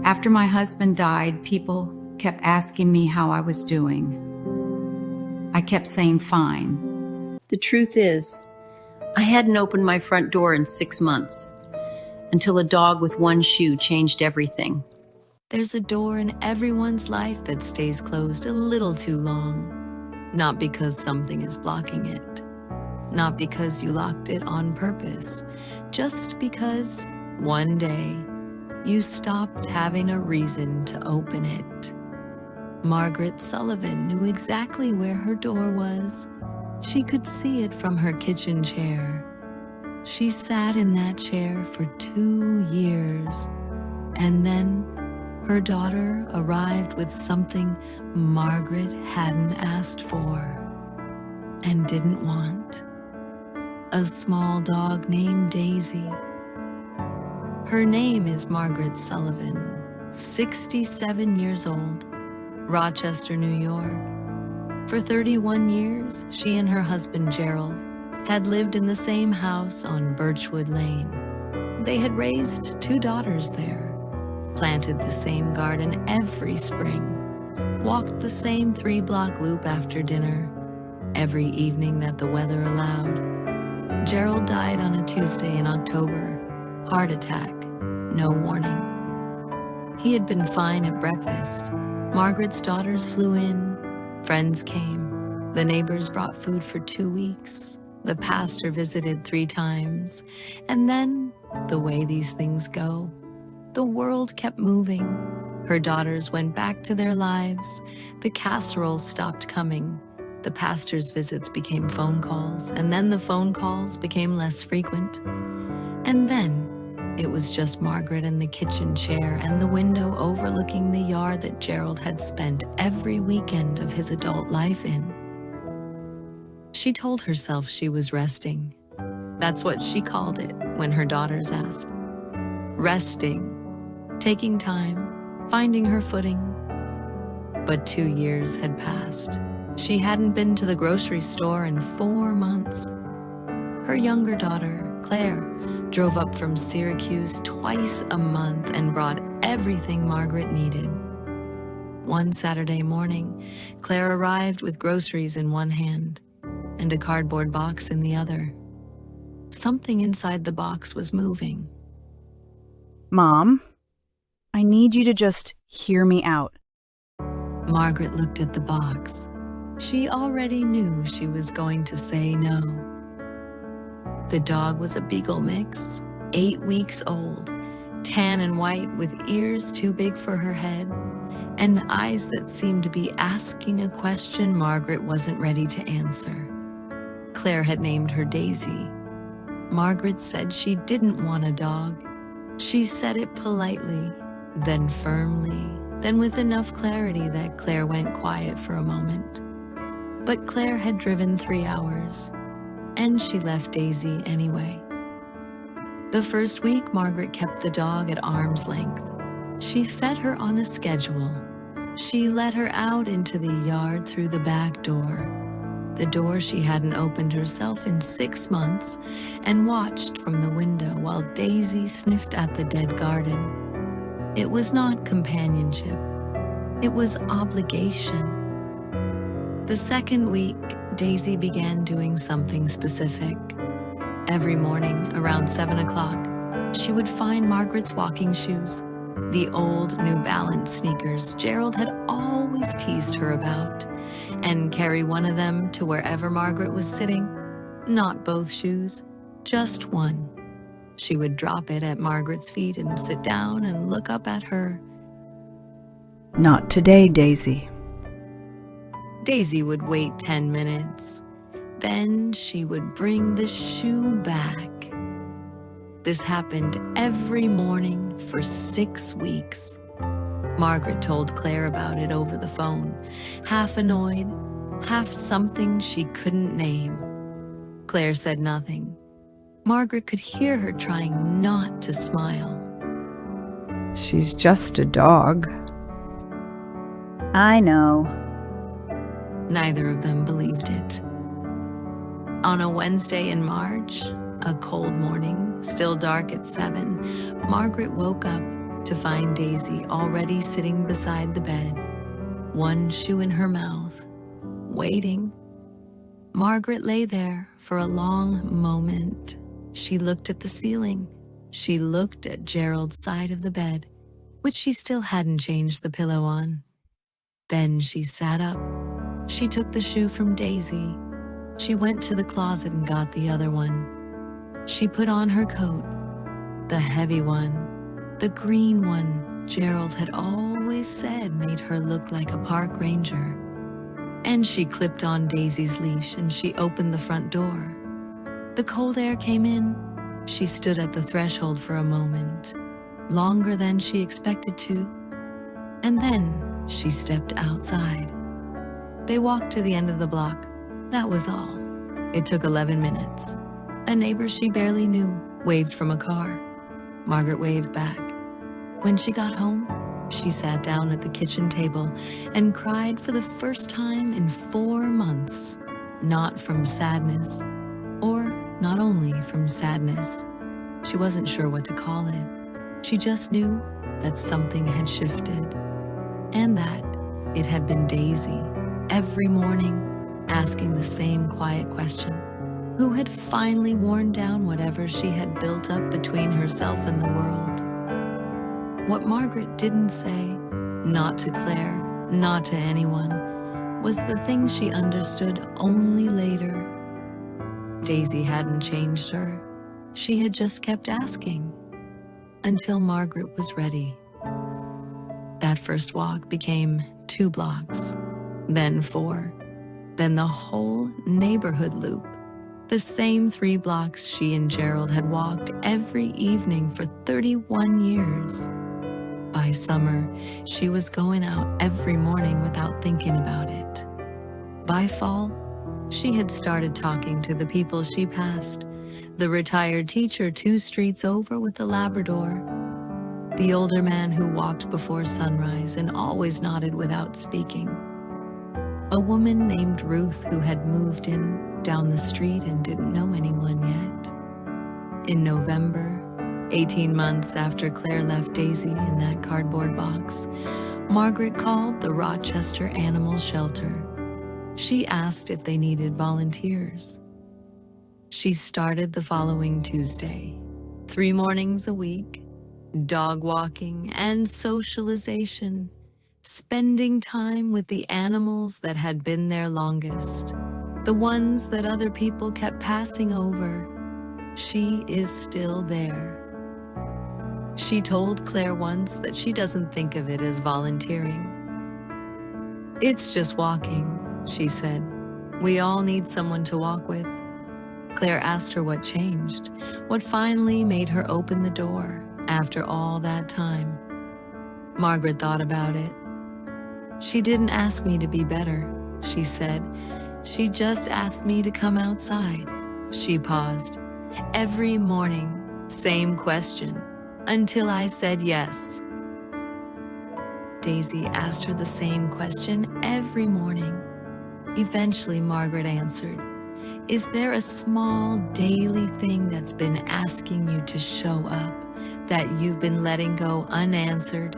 After my husband died, people kept asking me how I was doing. I kept saying fine. The truth is, I hadn't opened my front door in 6 months, until a dog with one shoe changed everything. There's a door in everyone's life that stays closed a little too long. Not because something is blocking it. Not because you locked it on purpose. Just because one day you stopped having a reason to open it. Margaret Sullivan knew exactly where her door was. She could see it from her kitchen chair. She sat in that chair for 2 years, and then her daughter arrived with something Margaret hadn't asked for and didn't want. A small dog named Daisy. Her name is Margaret Sullivan, 67 years old, Rochester, New York. For 31 years, she and her husband Gerald had lived in the same house on Birchwood Lane. They had raised 2 daughters there, planted the same garden every spring, walked the same 3-block loop after dinner, every evening that the weather allowed. Gerald died on a Tuesday in October. Heart attack, no warning. He had been fine at breakfast. Margaret's daughters flew in, friends came, the neighbors brought food for 2 weeks, the pastor visited 3 times, and then, the way these things go, the world kept moving. Her daughters went back to their lives, the casseroles stopped coming, the pastor's visits became phone calls, and then the phone calls became less frequent. And then, it was just Margaret in the kitchen chair and the window overlooking the yard that Gerald had spent every weekend of his adult life in. She told herself she was resting. That's what she called it when her daughters asked. Resting, taking time, finding her footing. But 2 years had passed. She hadn't been to the grocery store in 4 months. Her younger daughter, Claire, drove up from Syracuse twice a month and brought everything Margaret needed. One Saturday morning, Claire arrived with groceries in one hand and a cardboard box in the other. Something inside the box was moving. Mom, I need you to just hear me out. Margaret looked at the box. She already knew she was going to say no. The dog was a beagle mix, 8 weeks old, tan and white with ears too big for her head, and eyes that seemed to be asking a question Margaret wasn't ready to answer. Claire had named her Daisy. Margaret said she didn't want a dog. She said it politely, then firmly, then with enough clarity that Claire went quiet for a moment. But Claire had driven 3 hours, and she left Daisy anyway. The first week, Margaret kept the dog at arm's length. She fed her on a schedule. She let her out into the yard through the back door, the door she hadn't opened herself in 6 months, and watched from the window while Daisy sniffed at the dead garden. It was not companionship. It was obligation. The second week, Daisy began doing something specific. Every morning, around 7 o'clock, she would find Margaret's walking shoes, the old New Balance sneakers Gerald had always teased her about, and carry one of them to wherever Margaret was sitting. Not both shoes, just one. She would drop it at Margaret's feet and sit down and look up at her. Not today, Daisy. Daisy would wait 10 minutes. Then she would bring the shoe back. This happened every morning for 6 weeks. Margaret told Claire about it over the phone, half annoyed, half something she couldn't name. Claire said nothing. Margaret could hear her trying not to smile. She's just a dog. I know. Neither of them believed it. On a Wednesday in March, a cold morning, still dark at 7, Margaret woke up to find Daisy already sitting beside the bed, one shoe in her mouth, waiting. Margaret lay there for a long moment. She looked at the ceiling. She looked at Gerald's side of the bed, which she still hadn't changed the pillow on. Then she sat up. She took the shoe from Daisy. She went to the closet and got the other one. She put on her coat, the heavy one, the green one Gerald had always said made her look like a park ranger. And she clipped on Daisy's leash and she opened the front door. The cold air came in. She stood at the threshold for a moment, longer than she expected to, and then she stepped outside. They walked to the end of the block. That was all. It took 11 minutes. A neighbor she barely knew waved from a car. Margaret waved back. When she got home, she sat down at the kitchen table and cried for the first time in 4 months, not from sadness, or not only from sadness. She wasn't sure what to call it. She just knew that something had shifted, and that it had been Daisy, every morning, asking the same quiet question, who had finally worn down whatever she had built up between herself and the world. What Margaret didn't say, not to Claire, not to anyone, was the thing she understood only later. Daisy hadn't changed her. She had just kept asking, until Margaret was ready. That first walk became 2 blocks, then 4, then the whole neighborhood loop. The same 3 blocks she and Gerald had walked every evening for 31 years. By summer, she was going out every morning without thinking about it. By fall, she had started talking to the people she passed, the retired teacher 2 streets over with a Labrador, the older man who walked before sunrise and always nodded without speaking, a woman named Ruth who had moved in down the street and didn't know anyone yet. In November, 18 months after Claire left Daisy in that cardboard box, Margaret called the Rochester Animal Shelter. She asked if they needed volunteers. She started the following Tuesday. 3 mornings a week, dog walking and socialization, spending time with the animals that had been there longest, the ones that other people kept passing over. She is still there. She told Claire once that she doesn't think of it as volunteering. "It's just walking," she said. "We all need someone to walk with." Claire asked her what changed, what finally made her open the door after all that time. Margaret thought about it. "She didn't ask me to be better," she said. "She just asked me to come outside." She paused. "Every morning, same question, until I said yes." Daisy asked her the same question every morning. Eventually, Margaret answered, "Is there a small daily thing that's been asking you to show up, that you've been letting go unanswered